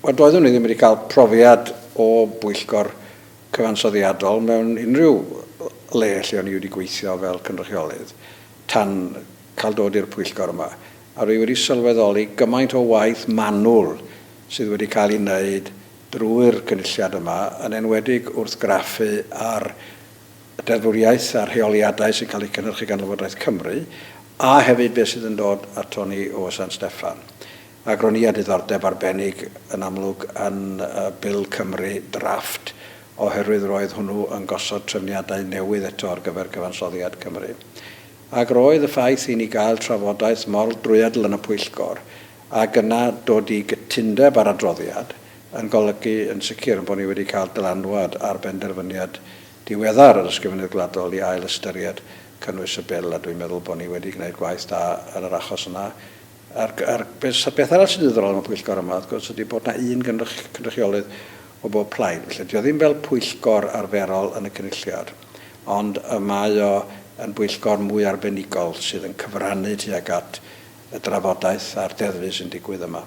Wel, doeddwn ni ddim wedi cael profiad o bwyllgor cyfansoddiadol mewn unrhyw le lle o'n i wedi gweithio fel cynrychiolydd tan cael dod i'r pwyllgor yma. A rwy wedi sylweddoli gymaint o waith manwl sydd wedi cael ei wneud drwy'r cynulliad yma, yn enwedig wrth graffu ar deddfwriaeth a'r rheoliadau sy'n cael eu cynhyrchu gan Lywodraeth Cymru, a hefyd beth sydd yn dod atoni o San Steffan. Ac ro'n i a diddordeb arbennig yn amlwg yn Bil Cymru drafft, oherwydd roedd hwnnw yn gosod trefniadau newydd eto ar gyfer cyfansoddiad Cymru. Ac roedd y ffaith i ni gael trafodaeth mor drwyadl yn y pwyllgor, ac yna dod i gytundeb ar adroddiad, yn golygu yn sicr bod ni wedi cael dylanwad ar benderfyniad diweddar yr ysgrifennydd gwladol i ail ystyried cynnwys y bil, a dwi'n meddwl bod ni wedi gwneud gwaith da ar yr achos yna. Beth arall sy'n ddiddorol am y pwyllgor yma, wrth gwrs, ydy bod yna un cynrychiolydd o bob plaid. Felly, dio ddim fel pwyllgor arferol yn y cynulliad, ond mae o yn bwyllgor mwy arbenigol sydd yn cyfrannu tuag at y drafodaeth a'r deddfu sy'n digwydd yma.